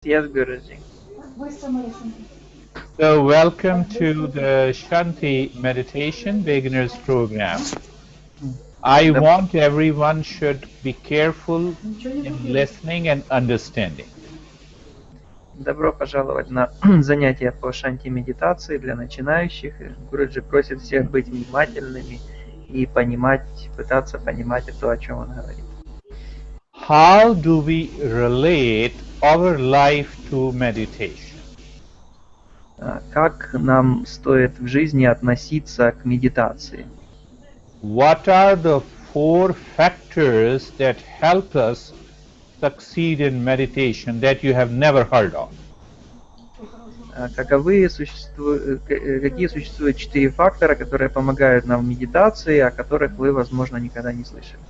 Yes, Guruji. So welcome to the Shanti Meditation-beginners program. I Доб- want everyone should be careful in listening and understanding. Добро пожаловать на занятия по шанти-медитации для начинающих. Гуруджи просит всех быть внимательными и понимать, пытаться понимать то, о чем он говорит. How do we relate our life to meditation? Как нам стоит в жизни относиться к медитации? What are the 4 factors that help us succeed in meditation that you have never heard of? Какие существуют 4 фактора, которые помогают нам в медитации, о которых вы, возможно, никогда не слышали?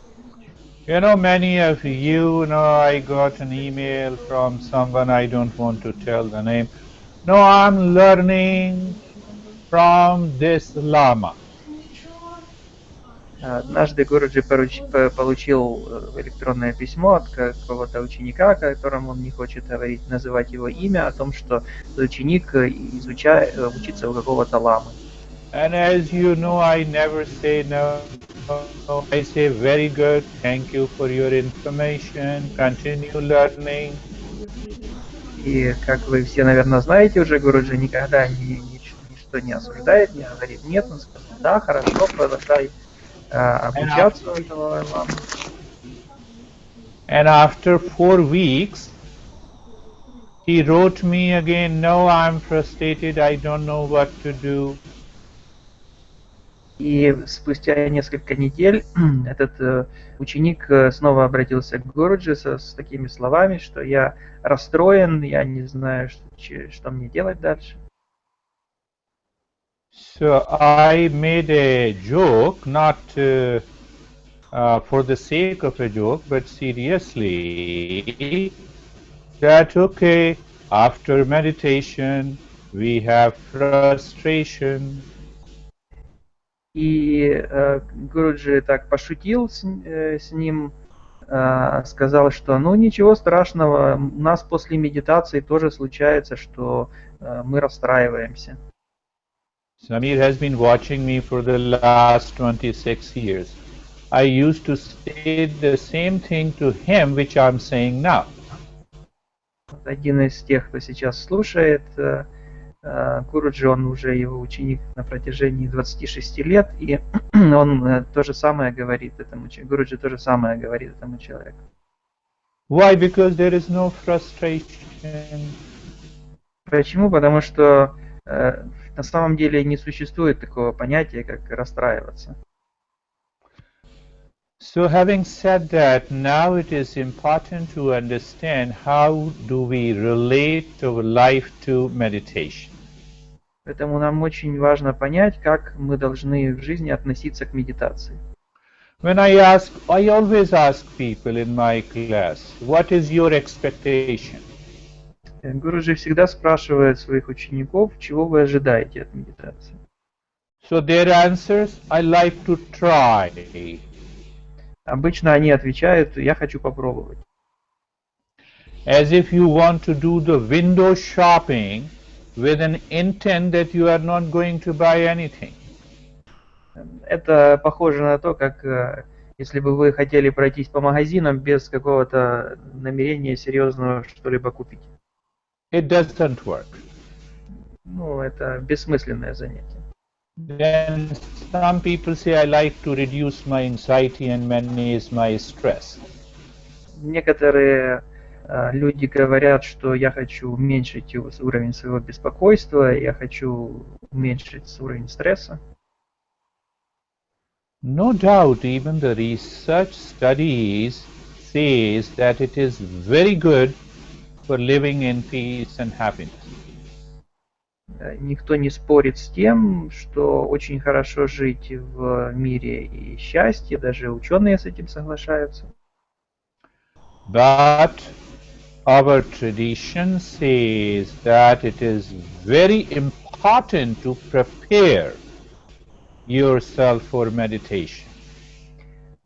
You know, many of you know, I got an email from someone, I don't want to tell the name. No, I'm learning from this Lama. Однажды Гуруджи получил электронное письмо от какого-то ученика, о котором он не хочет говорить, называть его имя, о том, что ученик учится у какого-то ламы. And as you know, I never say no. I say very good, thank you for your information, continue learning. И, как вы все, наверное, знаете уже, Гуруджи никогда ничто не осуждает, не говорит нет, он сказал, да, хорошо, продолжай обучаться у этого ламы. And after 4 weeks, he wrote me again, no, I'm frustrated, I don't know what to do. И спустя несколько недель этот ученик снова обратился к Гуруджи с такими словами, что я расстроен, я не знаю, что мне делать дальше. So I made a joke, not for the sake of a joke, but seriously, that okay, after meditation, we have frustration. И Гуруджи так пошутил с ним, сказал, что ну ничего страшного, у нас после медитации тоже случается, что мы расстраиваемся. Samir has been watching me for the last 26 years. I used to say the same thing to him, which I'm saying now. Один из тех, кто сейчас слушает, Гуруджи, он уже его ученик на протяжении 26 лет, и он то же самое говорит этому человеку. Гуруджи то же самое говорит этому человеку. Why? Because there is no frustration. Почему? Потому что на самом деле не существует такого понятия, как расстраиваться. So having said that, now it is important to understand how do we relate our life to meditation. Поэтому нам очень важно понять, как мы должны в жизни относиться к медитации. When I always ask people in my class, what is your expectation? Гуруджи всегда спрашивает своих учеников, чего вы ожидаете от медитации. So their answers, I like to try. Обычно они отвечают, я хочу попробовать. As if you want to do the window shopping with an intent that you are not going to buy anything. Это похоже на то, как если бы вы хотели пройтись по магазинам без какого-то намерения серьезного что-либо купить. It doesn't work. Ну, это бессмысленное занятие. Then some people say, I like to reduce my anxiety and manage my stress. Некоторые люди говорят, что я хочу уменьшить уровень своего беспокойства, я хочу уменьшить уровень стресса. No doubt, even the research studies says that it is very good for living in peace and happiness. Никто не спорит с тем, что очень хорошо жить в мире и счастье, даже ученые с этим соглашаются. But our tradition says that it is very important to prepare yourself for meditation.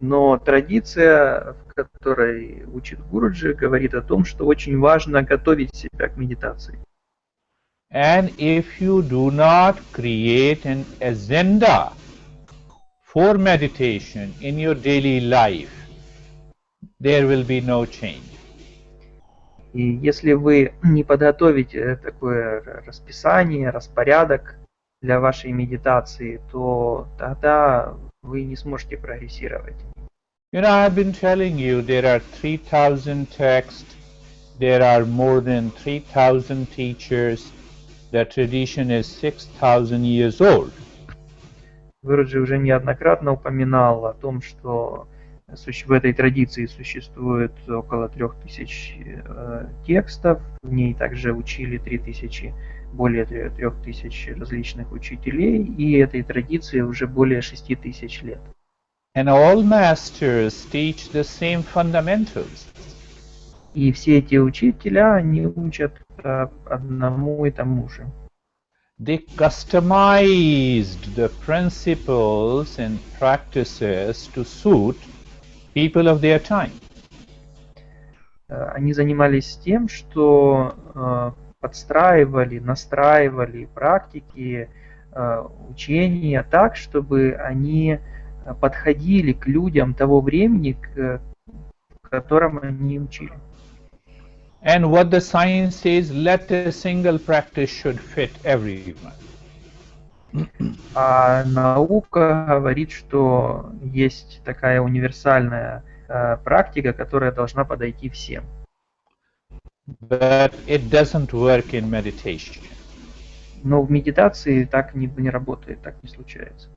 Но традиция, в которой учит Гуруджи, говорит о том, что очень важно готовить себя к медитации. And if you do not create an agenda for meditation in your daily life, there will be no change. И если вы не подготовите такое расписание, распорядок для вашей медитации, то тогда вы не сможете прогрессировать. You know, I've been telling you there are 3,000 texts, there are more than 3,000 teachers, the tradition is 6,000 years old. Гуруджи уже неоднократно упоминал о том, что в этой традиции существует около 3000 текстов, в ней также учили более 3000 различных учителей, и этой традиции уже более 6000 лет. And all masters teach the same fundamentals. И все эти учителя, они учат одному и тому же. They customized the principles and practices to suit people of their time. Они занимались тем, что подстраивали, настраивали практики, учения так, чтобы они подходили к людям того времени, в котором они учили. And what the science says, let a single practice should fit everyone. А наука говорит, что есть такая универсальная практика, которая должна подойти всем. But it doesn't work in meditation. Но в медитации так не работает, так не случается.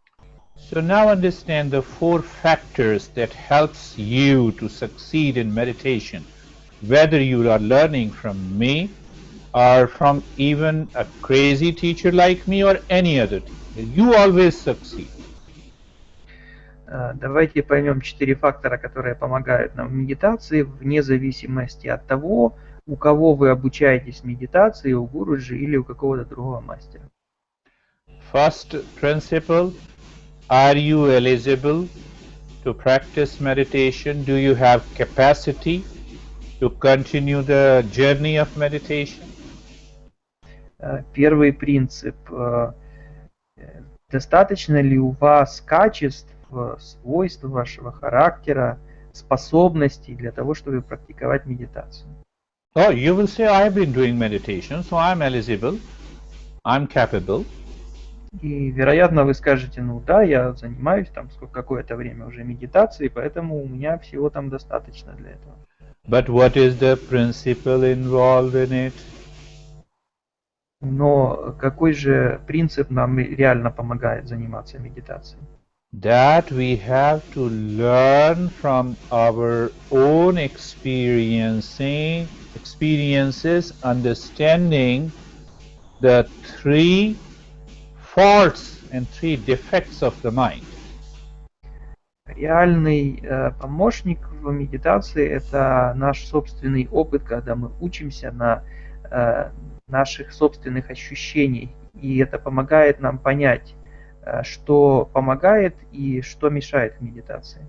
So now understand the 4 factors that helps you to succeed in meditation, whether you are learning from me or from even a crazy teacher like me or any other teacher. You always succeed. Давайте поймем 4 фактора, которые помогают нам в медитации, вне зависимости от того, у кого вы обучаетесь медитации, у Гуруджи или у какого-то другого мастера. First principle, are you eligible to practice meditation? Do you have capacity to continue the journey of meditation? Первый принцип. Достаточно ли у вас качеств, свойств вашего характера, способностей для того, чтобы практиковать медитацию? Oh, you will say, I've been doing meditation, so I'm eligible, I'm capable. И, вероятно, вы скажете, ну да, я занимаюсь там какое-то время уже медитацией, поэтому у меня всего там достаточно для этого. But what is the principle involved in it? Но какой же принцип нам реально помогает заниматься медитацией? That we have to learn from our own experiences, understanding the 3 faults and 3 defects of the mind. Реальный помощник в медитации – это наш собственный опыт, когда мы учимся на наших собственных ощущениях, и это помогает нам понять, что помогает и что мешает в медитации.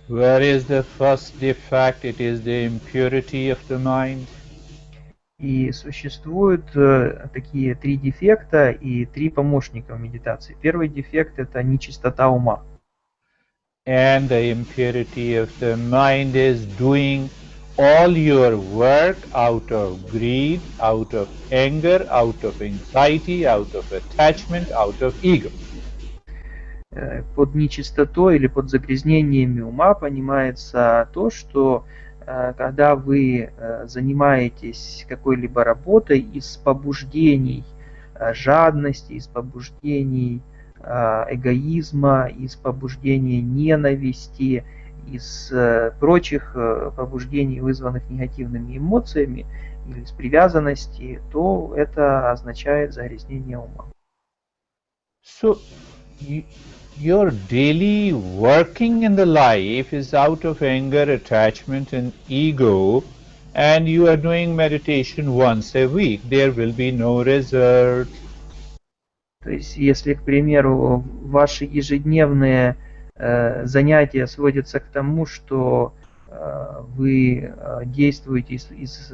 Where is the first defect? It is the impurity of the mind. И существуют такие 3 дефекта и 3 помощника в медитации. Первый дефект – это нечистота ума. And the impurity of the mind is doing all your work out of greed, out of anger, out of anxiety, out of attachment, out of ego. Под нечистотой или под загрязнениями ума понимается то, что когда вы занимаетесь какой-либо работой из побуждений жадности, из побуждений эгоизма, из побуждений ненависти, из прочих побуждений, вызванных негативными эмоциями или с привязанности, то это означает загрязнение ума. So, your daily working in the life is out of anger, attachment and ego, and you are doing meditation once a week. There will be no result. То есть, если, к примеру, ваши ежедневные занятия сводятся к тому, что вы действуете из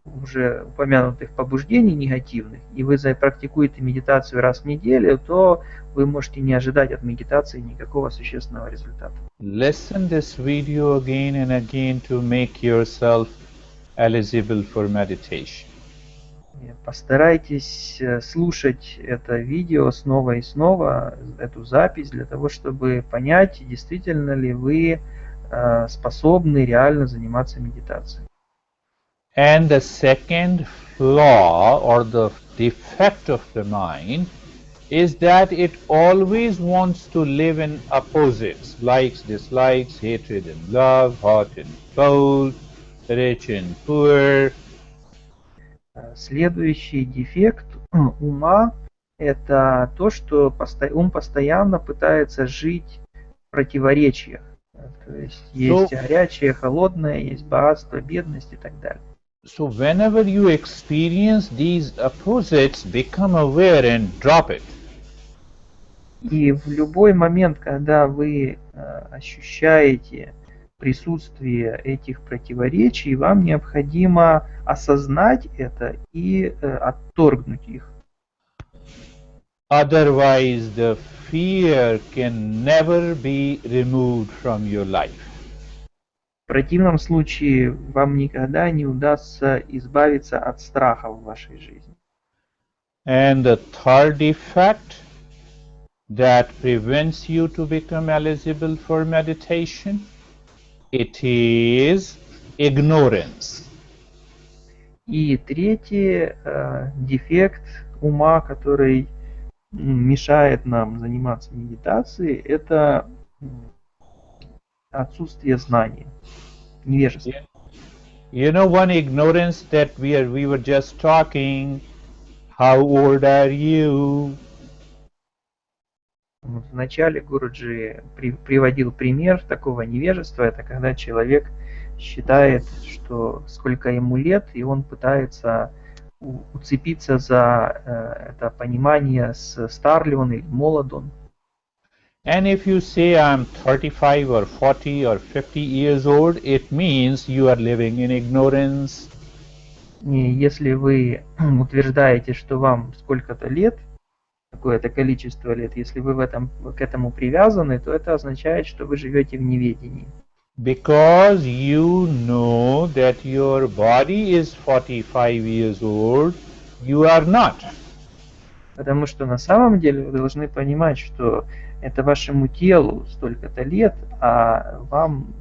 уже упомянутых побуждений негативных, и вы практикуете медитацию раз в неделю, то вы можете не ожидать от медитации никакого существенного результата. Listen this video again and again to make yourself eligible for meditation. Постарайтесь слушать это видео снова и снова, эту запись, для того, чтобы понять, действительно ли вы способны реально заниматься медитацией. And the second flaw or the defect of the mind is that it always wants to live in opposites, likes, dislikes, hatred and love, hot and cold, rich and poor. Следующий дефект ума – это то, что ум постоянно пытается жить в противоречиях. То есть есть горячее, холодное, есть богатство, бедность и так далее. So whenever you experience these opposites, become aware and drop it. И в любой момент, когда вы ощущаете присутствие этих противоречий, вам необходимо осознать это и отторгнуть их. Otherwise, the fear can never be removed from your life. В противном случае вам никогда не удастся избавиться от страха в вашей жизни. And the third defect that prevents you to become eligible for meditation, it is ignorance. И третий дефект ума, который мешает нам заниматься медитацией, это отсутствие знания, невежество. You know, one ignorance that we were just talking, how old are you? Вначале Гуруджи приводил пример такого невежества, это когда человек считает, что сколько ему лет, и он пытается уцепиться за это понимание, стар ли он или молод он. And if you say I'm 35 or 40 or 50 years old, it means you are living in ignorance. И если вы утверждаете, что вам сколько-то лет, какое-то количество лет, если вы к этому привязаны, то это означает, что вы живете в неведении. Because you know that your body is 45 years old, you are not. Потому что на самом деле вы должны понимать, что это вашему телу столько-то лет, а вам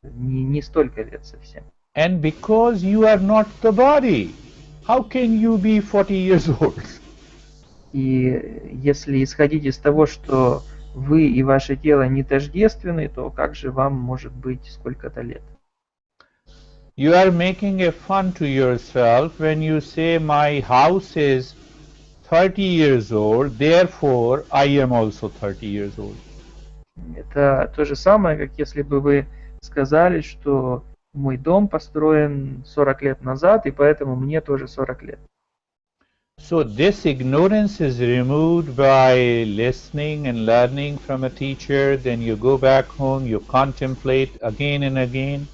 не столько лет совсем. And because you are not the body, how can you be 40 years old? И если исходить из того, что вы и ваше тело не тождественны, то как же вам может быть сколько-то лет? You are making a fun to yourself when you say my house is 30 years old, therefore I am also 30 years old. Это то же самое, как если бы вы сказали, что мой дом построен 40 лет назад, и поэтому мне тоже 40 лет. So this ignorance is removed by listening and learning from a teacher, then you go back home, you contemplate again and again.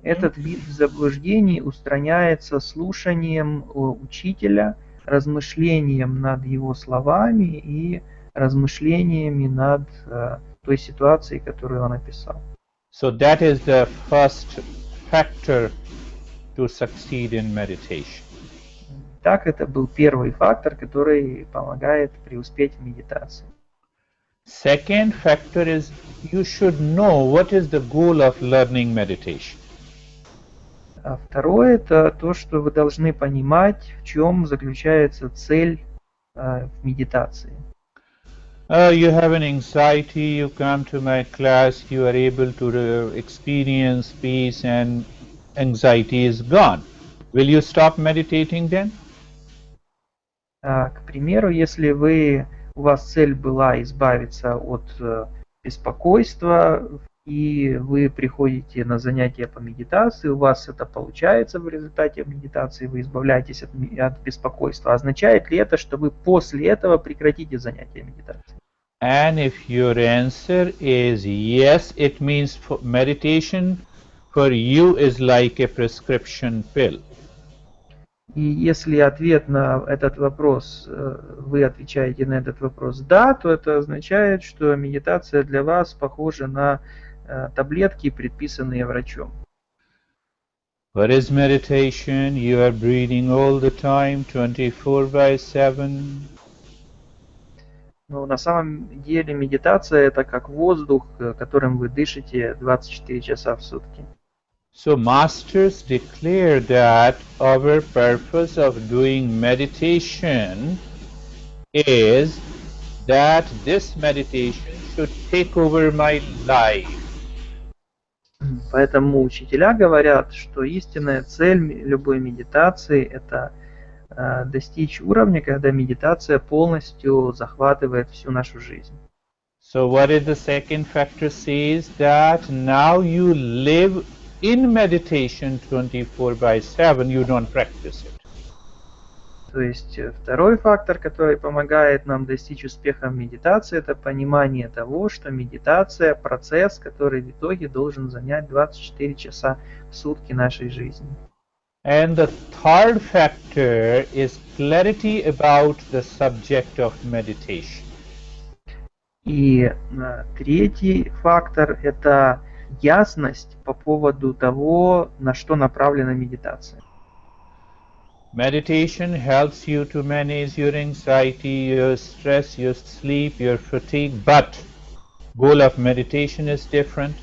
Этот вид заблуждений устраняется слушанием учителя, размышлением над его словами и размышлениями над той ситуацией, которую он описал. So that is the first factor to succeed in meditation. Так, это был первый фактор, который помогает преуспеть в медитации. Second factor is you should know what is the goal of learning meditation. А второе – это то, что вы должны понимать, в чем заключается цель в медитации. You have an anxiety, you come to my class, you are able to experience peace and anxiety is gone. Will you stop meditating then? К примеру, если у вас цель была избавиться от беспокойства, и вы приходите на занятия по медитации, у вас это получается в результате медитации, вы избавляетесь от беспокойства. Означает ли это, что вы после этого прекратите занятия медитацией? And if your answer is yes, it means meditation for you is like a prescription pill. И если ответ на этот вопрос, вы отвечаете на этот вопрос «да», то это означает, что медитация для вас похожа на таблетки, предписанные врачом. What is meditation? You are breathing all the time, 24/7. Но на самом деле медитация – это как воздух, которым вы дышите 24 часа в сутки. So masters declare that our purpose of doing meditation is that this meditation should take over my life. Поэтому учителя говорят, что истинная цель любой медитации – это достичь уровня, когда медитация полностью захватывает всю нашу жизнь. So what is the second factor says that now you live in meditation 24/7, you don't practice it. То есть второй фактор, который помогает нам достичь успеха в медитации, это понимание того, что медитация – процесс, который в итоге должен занять 24 часа в сутки нашей жизни. And the third factor is clarity about the subject of meditation. И третий фактор – это ясность по поводу того, на что направлена медитация. Meditation helps you to manage your anxiety, your stress, your sleep, your fatigue, but goal of meditation is different.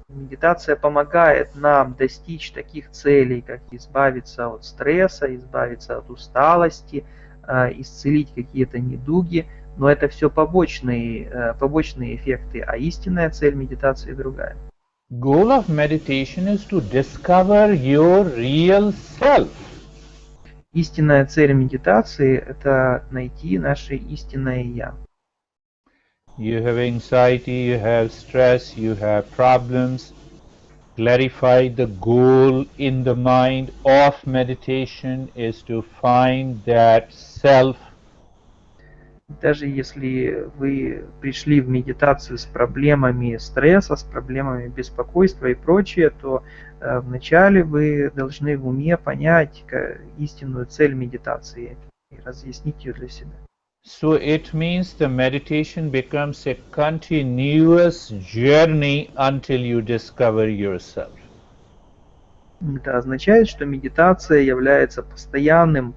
Медитация помогает нам достичь таких целей, как избавиться от стресса, избавиться от усталости, исцелить какие-то недуги, но это все побочные эффекты, а истинная цель медитации другая. Goal of meditation is to discover your real self. Истинная цель медитации – это найти наше истинное «я». You have anxiety, you have stress, you have problems. Clarify the goal in the mind of meditation is to find that self. Даже если вы пришли в медитацию с проблемами стресса, с проблемами беспокойства и прочее, то вначале вы должны в уме понять истинную цель медитации и разъяснить ее для себя. So it means the meditation becomes a continuous journey until you discover yourself. Это означает, что медитация является постоянным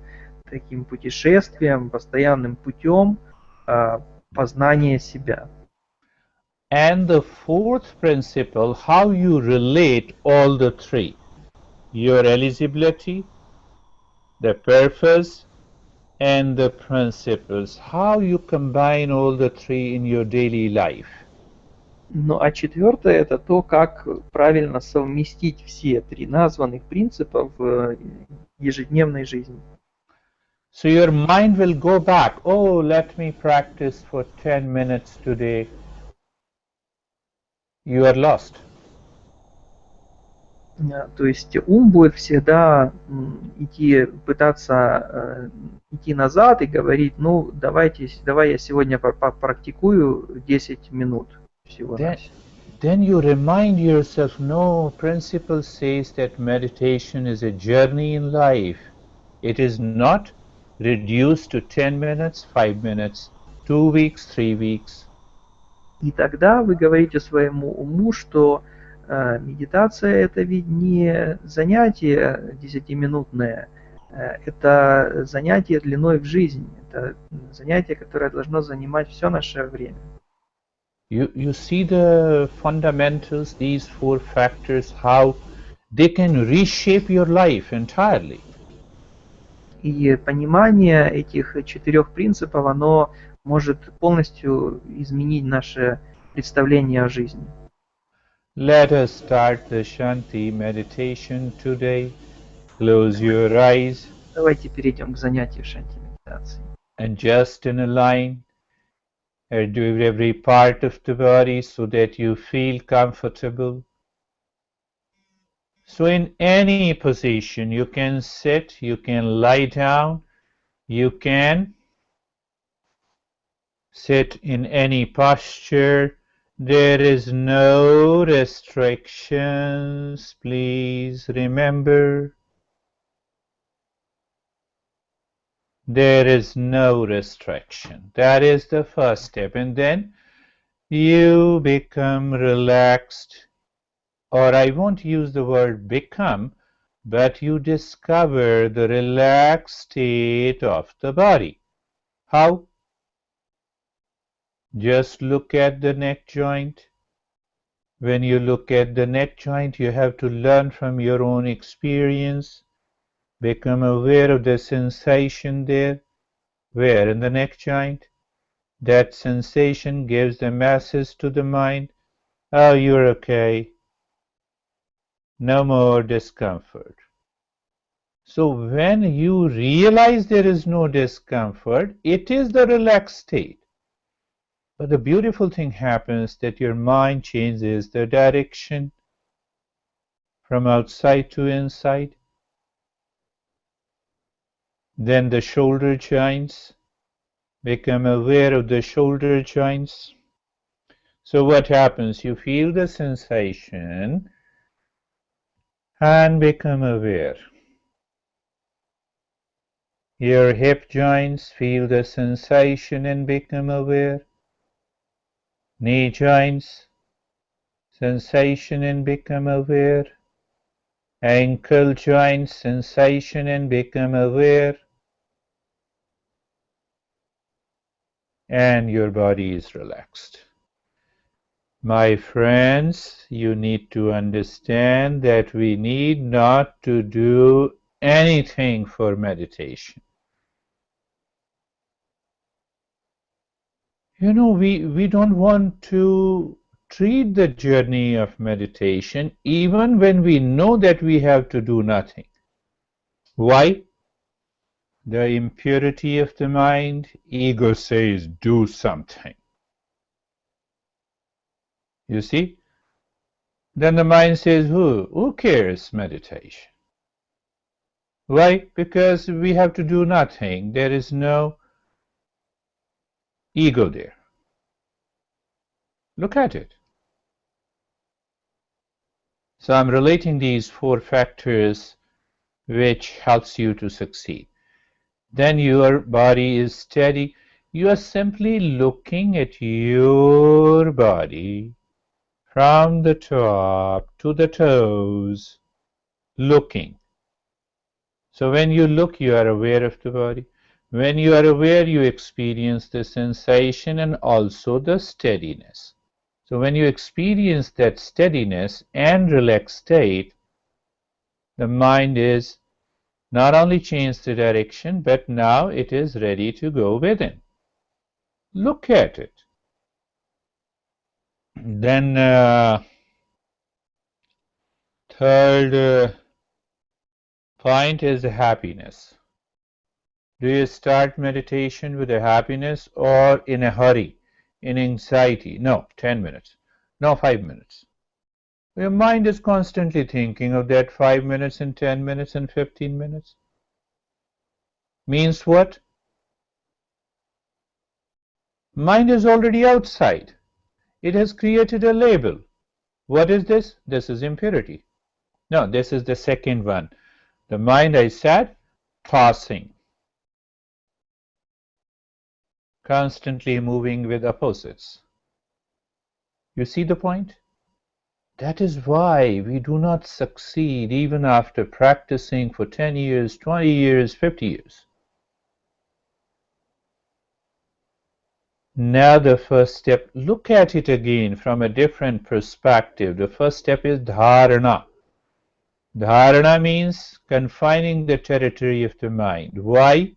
таким путешествием, постоянным путем познания себя. And the fourth principle, how you relate all the three. Your eligibility, the purpose, and the principles. How you combine all the three in your daily life. Ну а четвертое – это то, как правильно совместить все три названных принципа в ежедневной жизни. So your mind will go back. Oh, let me practice for 10 minutes today. You are lost. То есть ум будет всегда пытаться идти назад и говорить, ну давай я сегодня попрактикую 10 минут всего. Then you remind yourself, no, principle says that meditation is a journey in life. It is not reduced to 10 minutes, 5 minutes, 2 weeks, 3 weeks. И тогда вы говорите своему уму, что медитация – это ведь не занятие 10-минутное, это занятие длиной в жизнь, это занятие, которое должно занимать все наше время. You see the fundamentals, these four factors, how they can reshape your life entirely. И понимание этих 4 принципов, оно может полностью изменить наше представление о жизни. Let us start the Shanti meditation today. Close your eyes. Давайте перейдем к занятию Шанти медитации. And just in a line, do every part of the body so that you feel comfortable. So in any position, you can sit, you can lie down, you can sit in any posture. There is no restrictions. Please remember, there is no restriction. That is the first step. And then you become relaxed, or I won't use the word become, but you discover the relaxed state of the body. How? Just look at the neck joint. When you look at the neck joint, you have to learn from your own experience. Become aware of the sensation there. Where? In the neck joint. That sensation gives the message to the mind, oh, you're okay. No more discomfort. So when you realize there is no discomfort, it is the relaxed state. But the beautiful thing happens that your mind changes the direction from outside to inside. Then the shoulder joints, become aware of the shoulder joints. So what happens? You feel the sensation and become aware. Your hip joints, feel the sensation and become aware. Knee joints, sensation and become aware. Ankle joints, sensation and become aware. And your body is relaxed. My friends, you need to understand that we need not to do anything for meditation. You know, we don't want to treat the journey of meditation even when we know that we have to do nothing. Why? The impurity of the mind, ego says, do something. You see? Then the mind says, who cares meditation? Why? Because we have to do nothing. There is no ego there. Look at it. So I'm relating these 4 factors which helps you to succeed. Then your body is steady. You are simply looking at your body from the top to the toes, looking. So when you look, you are aware of the body. When you are aware, you experience the sensation and also the steadiness. So when you experience that steadiness and relaxed state, the mind is not only changed the direction, but now it is ready to go within. Look at it. Then third point is happiness. Do you start meditation with a happiness or in a hurry, in anxiety? No, 10 minutes. No, 5 minutes. Your mind is constantly thinking of that 5 minutes and 10 minutes and 15 minutes. Means what? Mind is already outside. It has created a label. What is this? This is impurity. No, this is the second one. The mind, I said, passing. Constantly moving with opposites. You see the point? That is why we do not succeed even after practicing for 10 years, 20 years, 50 years. Now the first step, look at it again from a different perspective. The first step is dharana. Dharana means confining the territory of the mind. Why?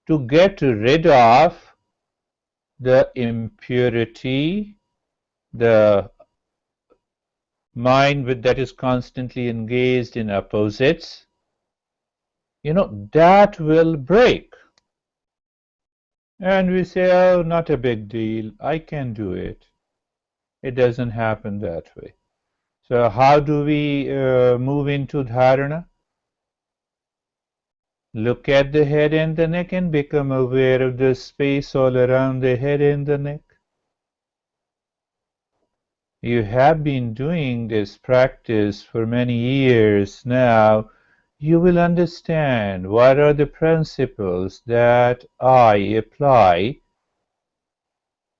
To get rid of the impurity, the mind that is constantly engaged in opposites, that will break. And we say, oh, not a big deal, I can do it. It doesn't happen that way. So how do we move into dharana? Look at the head and the neck and become aware of the space all around the head and the neck. You have been doing this practice for many years now. You will understand what are the principles that I apply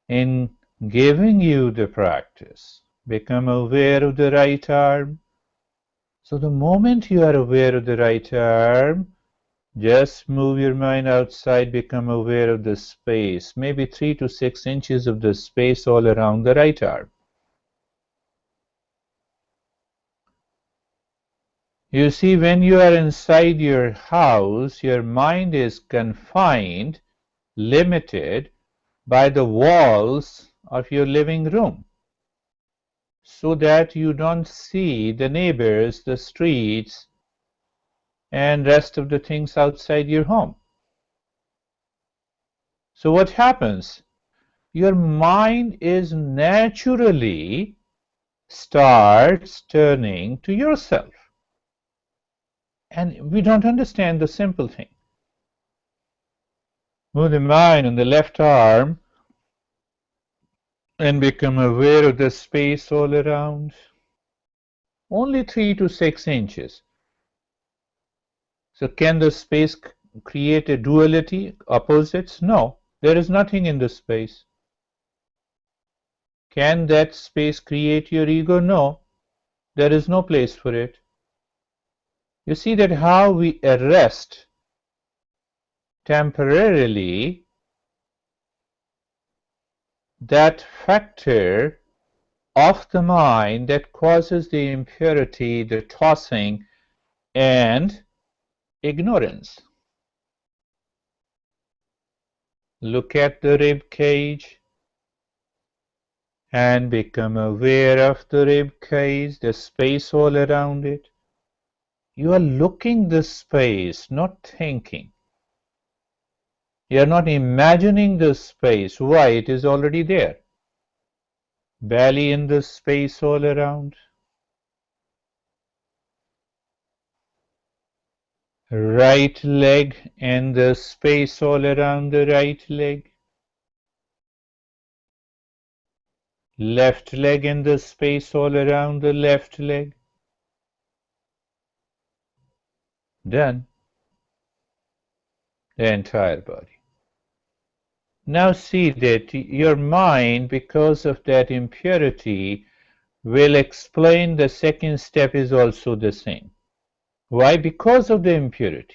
in giving you the practice. Become aware of the right arm. So the moment you are aware of the right arm, just move your mind outside, become aware of the space, maybe 3 to 6 inches of the space all around the right arm. You see, when you are inside your house, your mind is confined, limited by the walls of your living room, so that you don't see the neighbors, the streets, and rest of the things outside your home. So what happens? Your mind is naturally starts turning to yourself. And we don't understand the simple thing. Move the mind on the left arm and become aware of the space all around. Only 3 to 6 inches. So can the space create a duality, opposites? No, there is nothing in the space. Can that space create your ego? No, there is no place for it. You see that how we arrest temporarily that factor of the mind that causes the impurity, the tossing, and ignorance. Look at the rib cage and become aware of the rib cage, the space all around it. You are looking the space, not thinking. You are not imagining the space. Why? It is already there. Belly in the space all around. Right leg and the space all around the right leg. Left leg and the space all around the left leg. Done. The entire body. Now see that your mind, because of that impurity, will explain the second step is also the same. Why? Because of the impurity.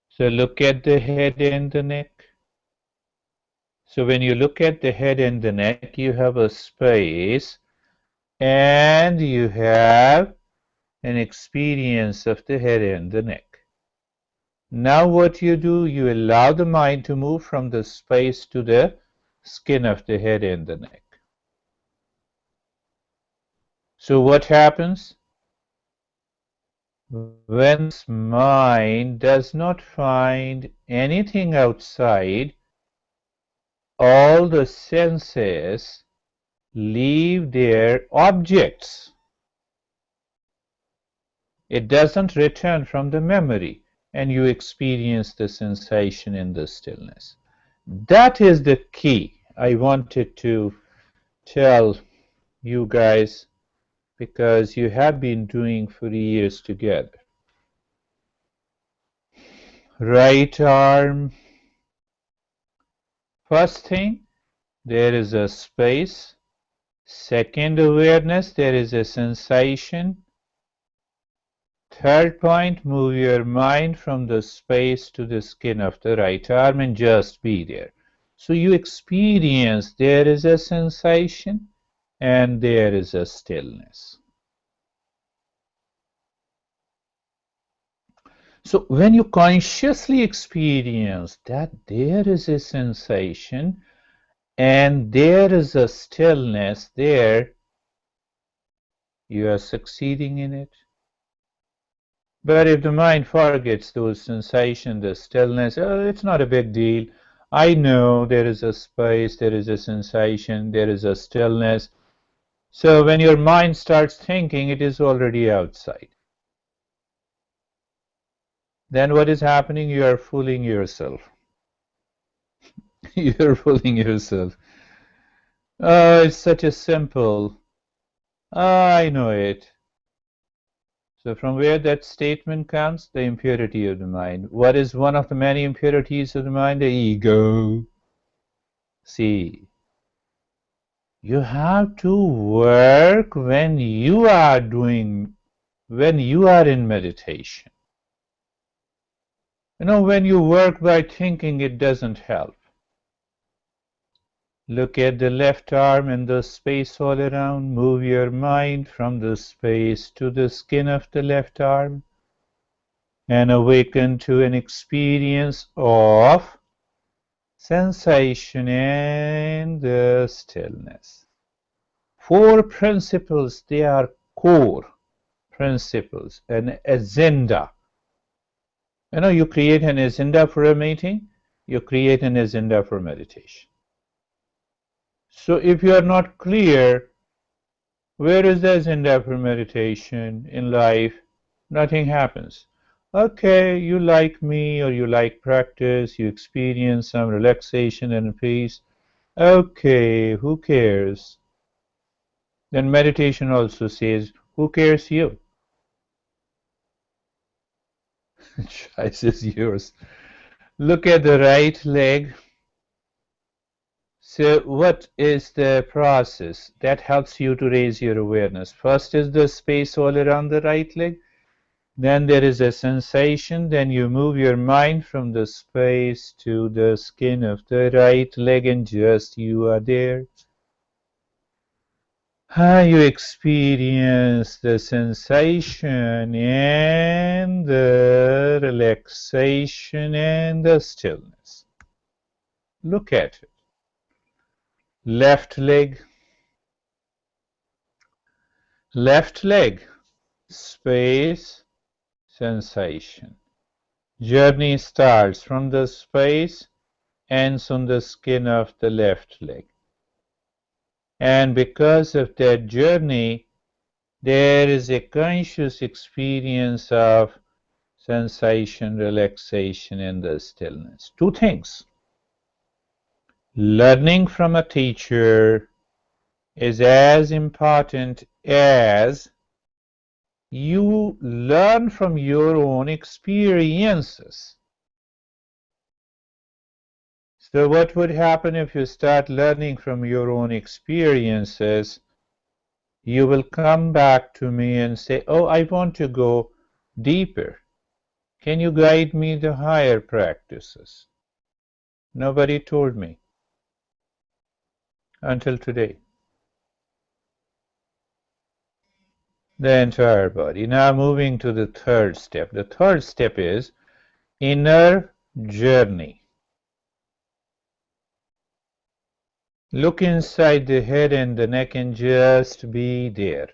So look at the head and the neck. So when you look at the head and the neck, you have a space and you have an experience of the head and the neck. Now what you do, you allow the mind to move from the space to the skin of the head and the neck. So what happens? When mind does not find anything outside, all the senses leave their objects. It doesn't return from the memory, and you experience the sensation in the stillness. That is the key I wanted to tell you guys, because you have been doing for years together. Right arm. First thing, there is a space. Second awareness, there is a sensation. Third point, move your mind from the space to the skin of the right arm and just be there. So you experience there is a sensation and there is a stillness. So when you consciously experience that there is a sensation and there is a stillness there, you are succeeding in it. But if the mind forgets those sensations, the stillness, oh, it's not a big deal. I know there is a space, there is a sensation, there is a stillness. So when your mind starts thinking, it is already outside. Then what is happening? You are fooling yourself. You're fooling yourself. Oh, it's such a simple. I know it. So from where that statement comes? The impurity of the mind. What is one of the many impurities of the mind? The ego. See, you have to work when you are in meditation. When you work by thinking, it doesn't help. Look at the left arm and the space all around. Move your mind from the space to the skin of the left arm and awaken to an experience of sensation and the stillness. 4 principles, they are core principles, an agenda. You create an agenda for a meeting, you create an agenda for meditation. So if you are not clear, where is the agenda for meditation in life? Nothing happens. Okay, you like me or you like practice, you experience some relaxation and peace. Okay, who cares? Then meditation also says, who cares you? Choice is yours. Look at the right leg. So what is the process that helps you to raise your awareness? First is the space all around the right leg. Then there is a sensation. Then you move your mind from the space to the skin of the right leg and just you are there. You experience the sensation and the relaxation and the stillness. Look at it. Left leg, space, sensation. Journey starts from the space, ends on the skin of the left leg. And because of that journey, there is a conscious experience of sensation, relaxation, and the stillness. 2 things. Learning from a teacher is as important as you learn from your own experiences. So what would happen if you start learning from your own experiences? You will come back to me and say, oh, I want to go deeper. Can you guide me to higher practices? Nobody told me until today. The entire body. Now moving to the 3rd step. The 3rd step is inner journey. Look inside the head and the neck and just be there.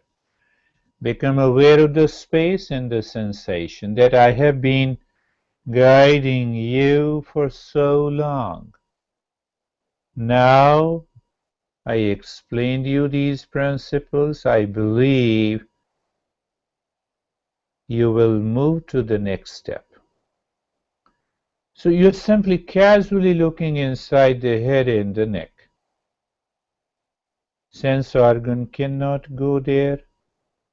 Become aware of the space and the sensation that I have been guiding you for so long. Now I explained you these principles. I believe you will move to the next step. So you're simply casually looking inside the head and the neck. Sense organ cannot go there.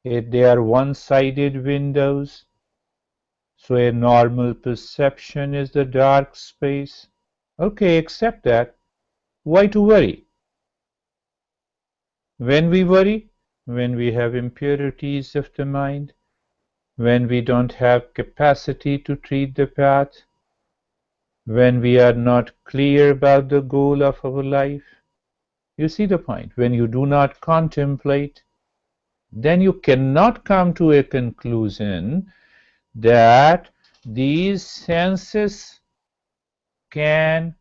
They are one-sided windows. So a normal perception is the dark space. Okay, accept that. Why to worry? When we worry, when we have impurities of the mind, when we don't have capacity to treat the path, when we are not clear about the goal of our life. You see the point? When you do not contemplate, then you cannot come to a conclusion that these senses can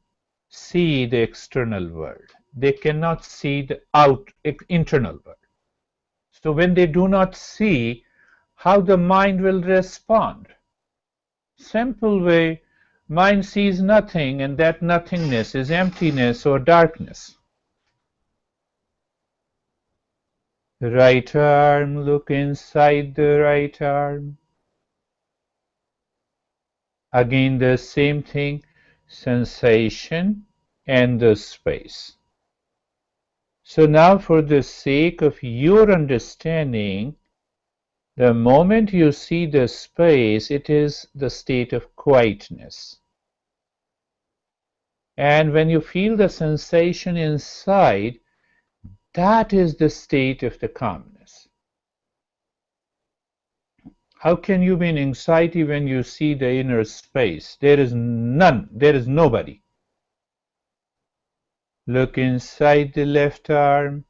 see the external world. They cannot see the internal world. So when they do not see, how the mind will respond? Simple way, mind sees nothing, and that nothingness is emptiness or darkness. Right arm, look inside the right arm. Again the same thing, sensation and the space. So now for the sake of your understanding, the moment you see the space, it is the state of quietness. And when you feel the sensation inside, that is the state of the calmness. How can you be in anxiety when you see the inner space? There is none, there is nobody. Look inside the left arm,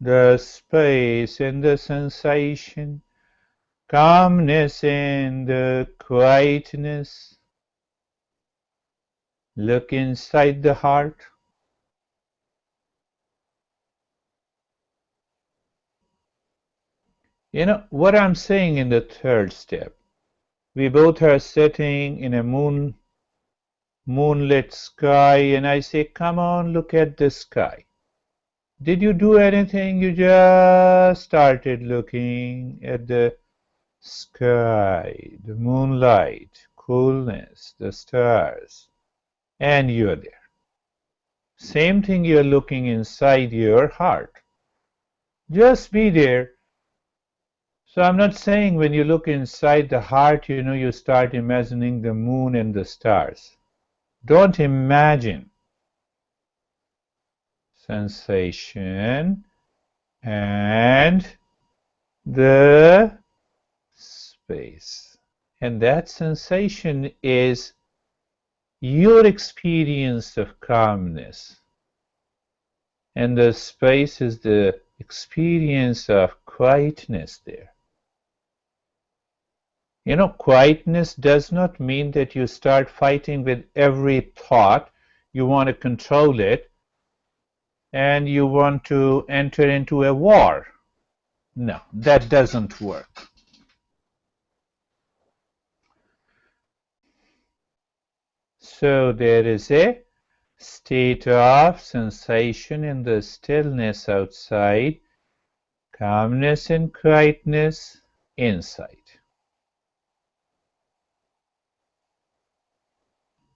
the space and the sensation, calmness and the quietness. Look inside the heart. You know what I'm saying in the third step. We both are sitting in a moonlit sky, and I say, come on, look at the sky. Did you do anything? You just started looking at the sky, the moonlight, coolness, the stars, and you're there. Same thing, you're looking inside your heart. Just be there. So I'm not saying when you look inside the heart, you start imagining the moon and the stars. Don't imagine. Sensation and the space. And that sensation is your experience of calmness. And the space is the experience of quietness there. Quietness does not mean that you start fighting with every thought. You want to control it and you want to enter into a war. No, that doesn't work. So there is a state of sensation in the stillness outside, calmness and quietness inside.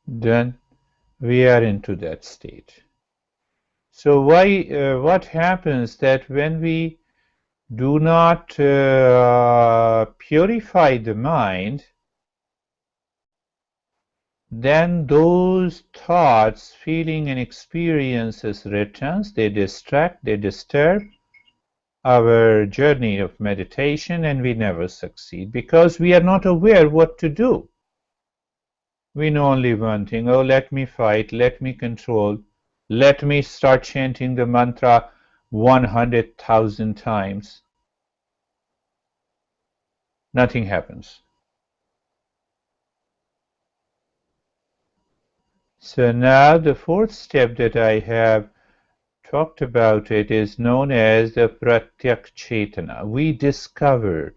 Then we are into that state. So what happens that when we do not purify the mind, then those thoughts, feeling and experiences returns, they distract, they disturb our journey of meditation, and we never succeed because we are not aware what to do. We know only one thing, oh, let me fight, let me control, let me start chanting the mantra 100,000 times. Nothing happens. So now the fourth step that I have talked about it is known as the Pratyak Chetana. We discover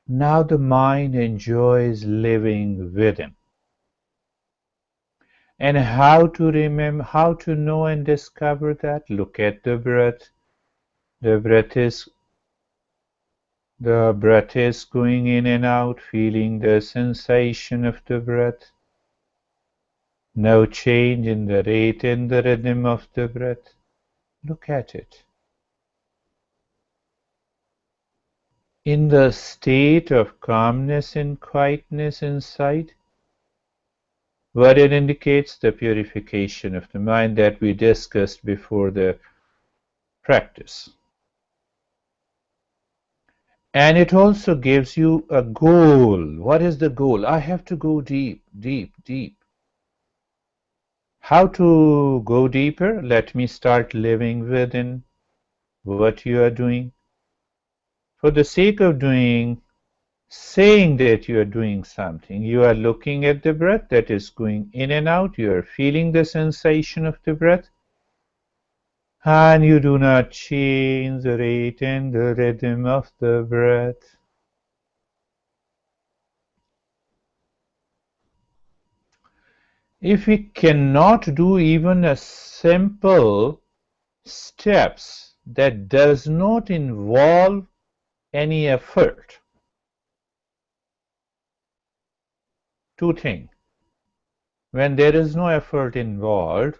now the mind enjoys living within. And how to remember, how to know and discover that? Look at the breath. The breath is going in and out, feeling the sensation of the breath. No change in the rate and the rhythm of the breath. Look at it. In the state of calmness and quietness inside, what it indicates, the purification of the mind that we discussed before the practice. And it also gives you a goal. What is the goal? I have to go deep, deep, deep. How to go deeper? Let me start living within what you are doing. For the sake of saying that you are doing something, you are looking at the breath that is going in and out, you are feeling the sensation of the breath, and you do not change the rate and the rhythm of the breath. If we cannot do even a simple steps that does not involve any effort. Two things. When there is no effort involved,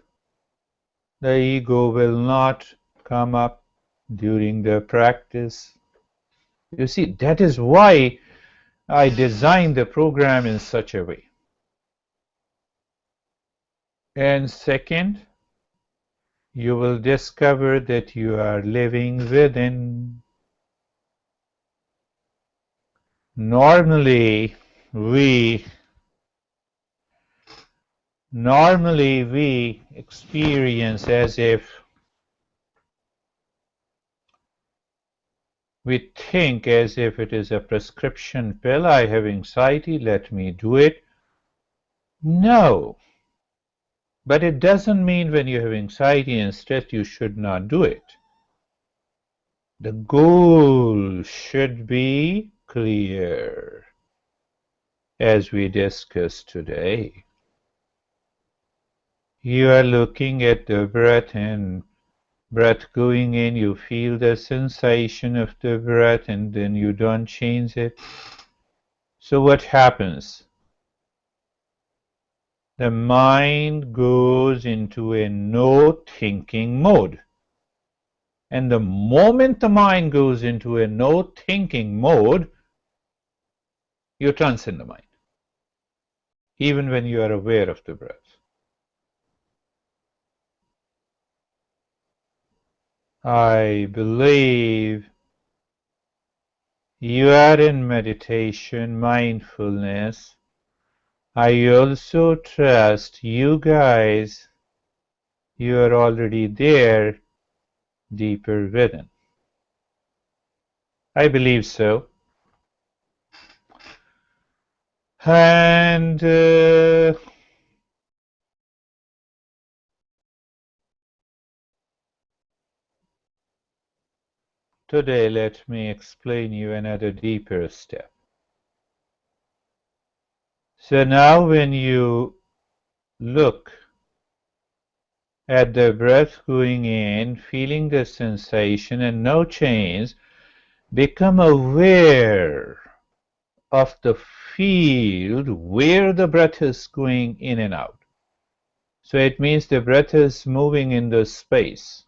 the ego will not come up during the practice. You see, that is why I designed the program in such a way. And second, you will discover that you are living within. Normally, we experience as if we think as if it is a prescription pill. I have anxiety, let me do it. No. But it doesn't mean when you have anxiety and stress you should not do it. The goal should be clear, as we discussed today. You are looking at the breath, and breath going in, you feel the sensation of the breath, and then you don't change it. So what happens? The mind goes into a no thinking mode. And the moment the mind goes into a no thinking mode, you transcend the mind, even when you are aware of the breath. I believe you are in meditation, mindfulness. I also trust you guys, you are already there, deeper within. I believe so. And today let me explain you another deeper step. So now when you look at the breath going in, feeling the sensation and no change, become aware of the field where the breath is going in and out. So it means the breath is moving in the space.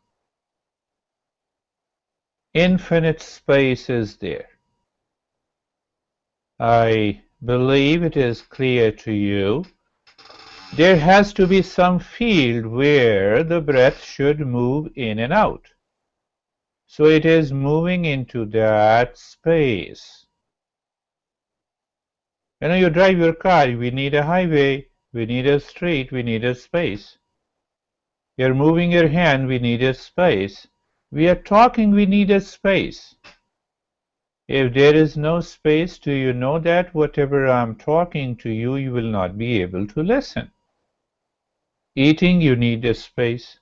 Infinite space is there. I believe it is clear to you. There has to be some field where the breath should move in and out. So it is moving into that space. You know, you drive your car, we need a highway, we need a street, we need a space. You're moving your hand, we need a space. We are talking, we need a space. If there is no space, do you know that whatever I'm talking to you, you will not be able to listen? Eating, you need a space.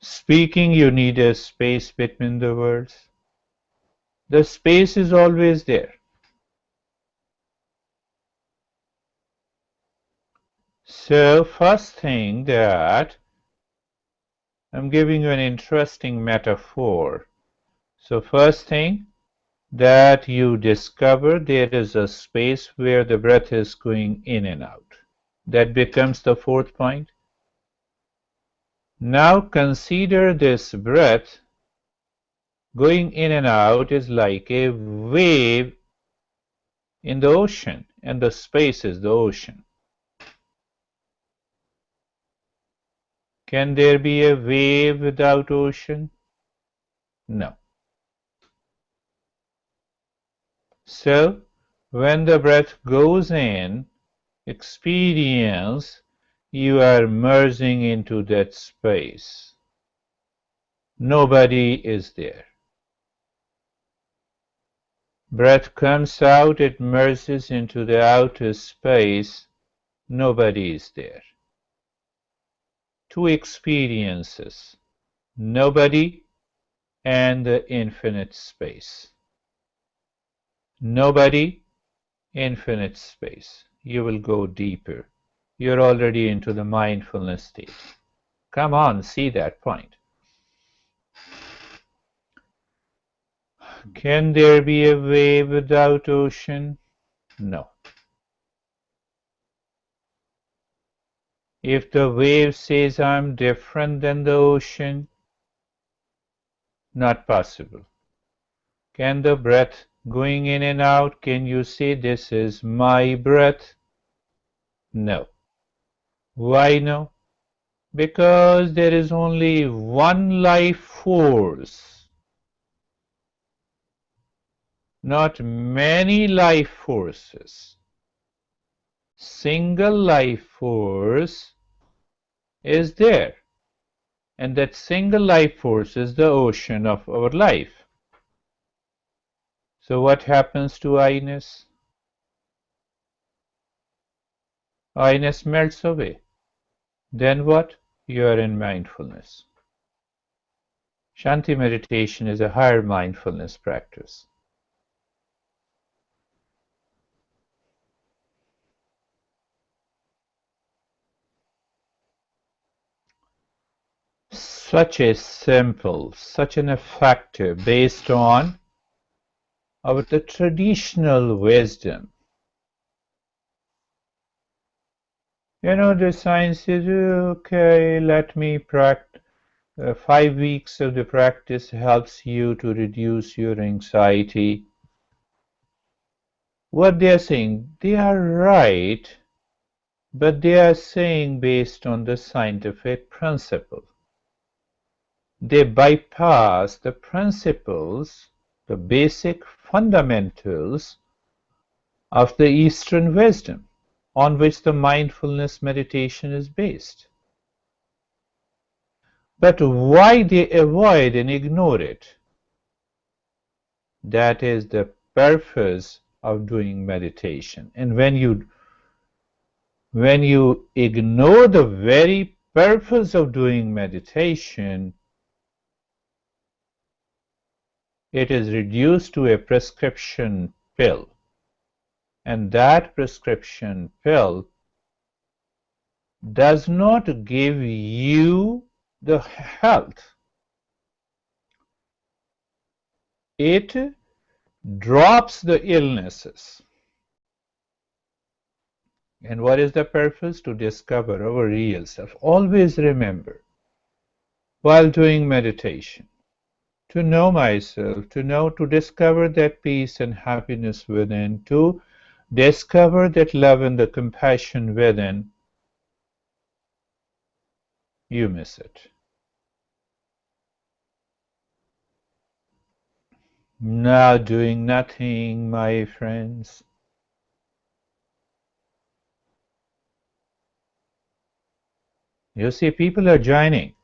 Speaking, you need a space between the words. The space is always there. So first thing that I'm giving you an interesting metaphor. So first thing that you discover there is a space where the breath is going in and out. That becomes the fourth point. Now consider this breath going in and out is like a wave in the ocean, and the space is the ocean. Can there be a wave without ocean? No. So, when the breath goes in, experience, you are merging into that space. Nobody is there. Breath comes out, it merges into the outer space. Nobody is there. Two experiences, nobody and the infinite space. Nobody, infinite space. You will go deeper. You're already into the mindfulness state. Come on, see that point. Can there be a wave without ocean? No. If the wave says I'm different than the ocean, not possible. Can the breath going in and out, can you say this is my breath? No. Why no? Because there is only one life force, not many life forces. Single life force is there, and that single life force is the ocean of our life. So what happens to I-ness? I-ness melts away. Then what? You are in mindfulness. Shanti meditation is a higher mindfulness practice. Such a simple, such an effective, based on the traditional wisdom. You know, the science is okay, let me practice. 5 weeks of the practice helps you to reduce your anxiety. What they are saying, they are right, but they are saying based on the scientific principle. They bypass the principles, the basic fundamentals of the Eastern wisdom on which the mindfulness meditation is based. But why they avoid and ignore it? That is the purpose of doing meditation. And when you ignore the very purpose of doing meditation, it is reduced to a prescription pill. And that prescription pill does not give you the health. It drops the illnesses. And what is the purpose? To discover our real self. Always remember, while doing meditation, to know myself, to discover that peace and happiness within, to discover that love and the compassion within, you miss it. Now doing nothing, my friends. You see, people are joining.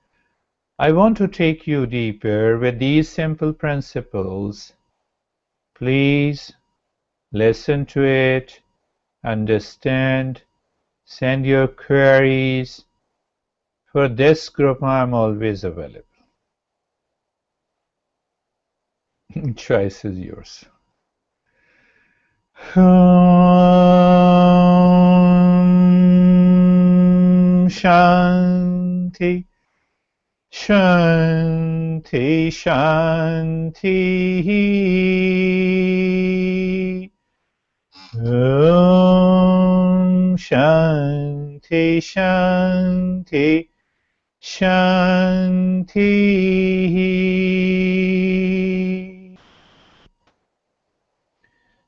I want to take you deeper with these simple principles. Please listen to it, understand, send your queries. For this group, I'm always available. Choice is yours. Shanti, Shanti, Shanti. Shanti, Shanti, Shanti.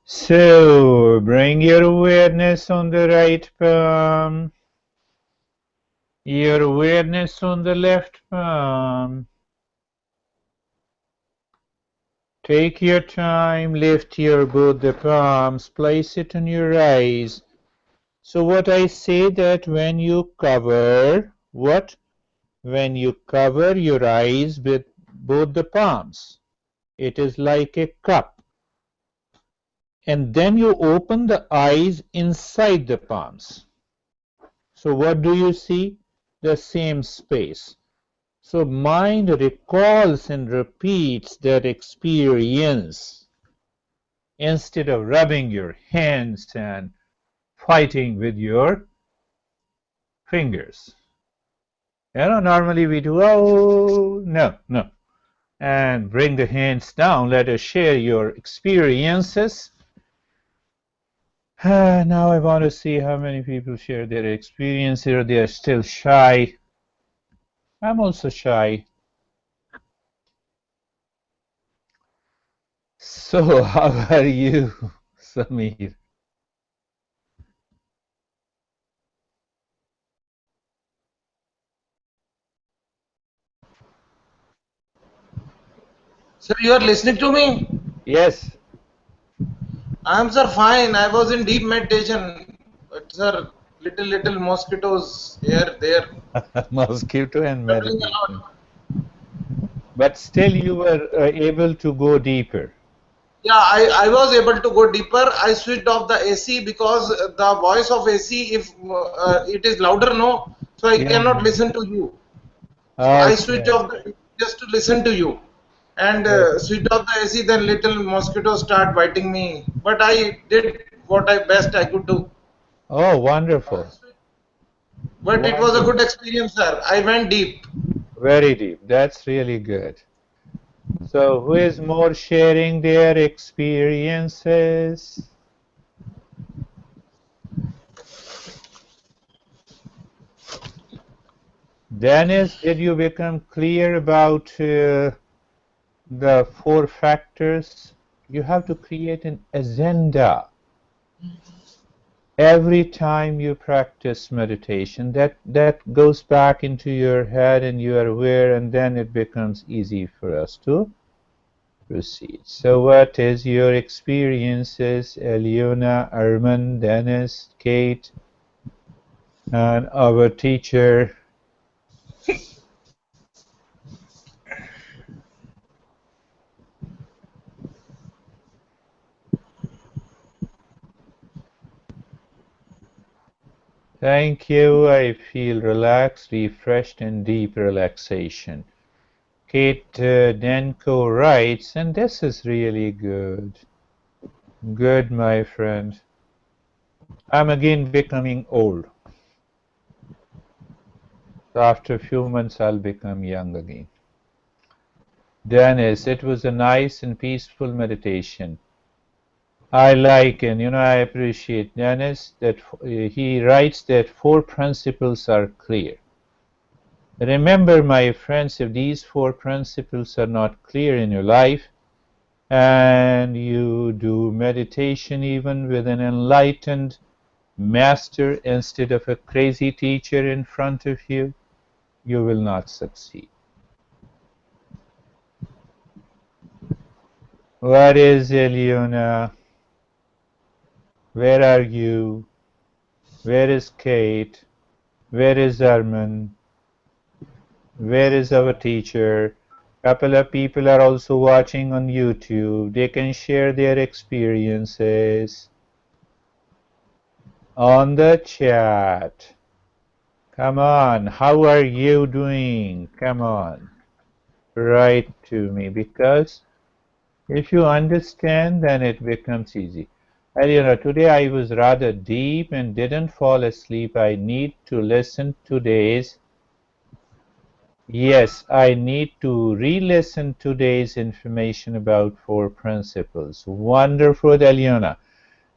So bring your awareness on the right palm, your awareness on the left palm. Take your time, lift your both the palms, place it on your eyes. So what I say that when you cover, when you cover your eyes with both the palms, it is like a cup. And then you open the eyes inside the palms. So what do you see? The same space. So mind recalls and repeats that experience instead of rubbing your hands and fighting with your fingers. Normally we do, oh, no, no. And bring the hands down. Let us share your experiences. Now I want to see how many people share their experience here. They are still shy. I'm also shy. So how are you, Samir? Sir, you are listening to me? Yes. I am, sir, fine. I was in deep meditation. But, sir, little mosquitoes here, there, Mosquito and troubling a meditation. lot. But still you were able to go deeper. Yeah, I was able to go deeper. I switched off the AC because the voice of AC, if it is louder, no, so I Yeah. cannot listen to you. So I switched Okay. off the just to listen to you. And switched off the AC, then little mosquitoes start biting me. But I did what I best I could do. Oh, wonderful. But it was a Wonderful. good experience, sir. I went deep. Very deep. That's really good. So who is more sharing their experiences? Dennis, did you become clear about the 4 factors? You have to create an agenda every time you practice meditation. That goes back into your head and you are aware, and then it becomes easy for us to proceed. So what is your experiences, Eliona, Arman, Dennis, Kate, and our teacher? Thank you. I feel relaxed, refreshed, and deep relaxation. Kate Denko writes, and this is really good. Good, my friend. I'm again becoming old. So after a few months, I'll become young again. Dennis, it was a nice and peaceful meditation. I like and I appreciate Dennis that he writes that 4 principles are clear. Remember, my friends, if these 4 principles are not clear in your life and you do meditation even with an enlightened master instead of a crazy teacher in front of you, you will not succeed. What is Eliona? Where are you? Where is Kate? Where is Arman? Where is our teacher? Couple of people are also watching on YouTube. They can share their experiences on the chat. Come on, how are you doing? Come on, write to me, because if you understand, then it becomes easy. And today I was rather deep and didn't fall asleep. I need to listen today's. Yes, I need to re-listen today's information about 4 principles. Wonderful, Eliana.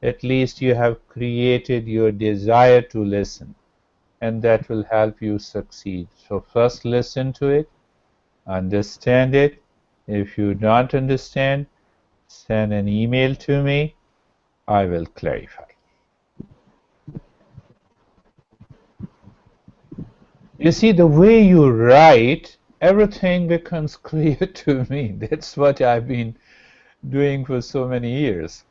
At least you have created your desire to listen, and that will help you succeed. So first listen to it, understand it. If you don't understand, send an email to me. I will clarify. You see, the way you write, everything becomes clear to me. That's what I've been doing for so many years.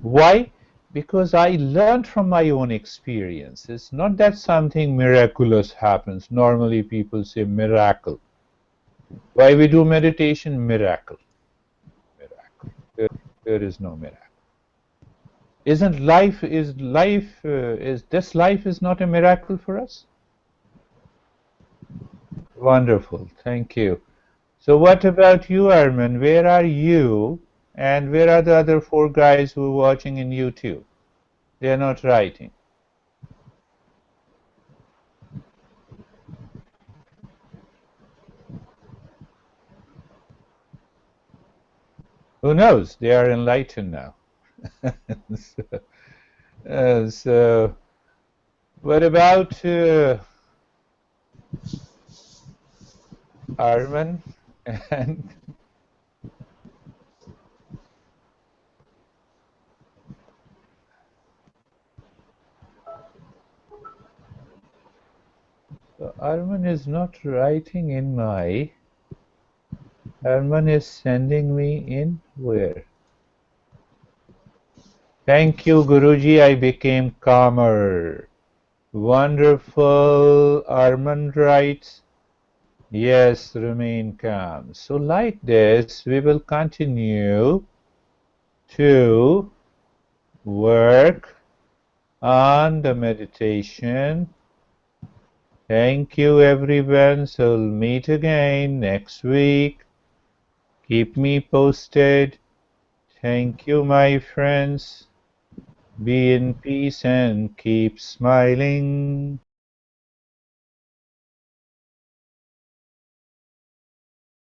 Why? Because I learned from my own experience. It's not that something miraculous happens. Normally people say miracle. Why we do meditation? Miracle. Miracle. There is no miracle. Isn't life, is this life is not a miracle for us? Wonderful. Thank you. So what about you, Armin? Where are you? And where are the other 4 guys who are watching in YouTube? They are not writing. Who knows? They are enlightened now. So, what about Arman and so Arman is not writing in my. Arman is sending me in where? Thank you, Guruji. I became calmer. Wonderful. Arman writes, yes, remain calm. So like this, we will continue to work on the meditation. Thank you, everyone. So we'll meet again next week. Keep me posted. Thank you, my friends. Be in peace and keep smiling.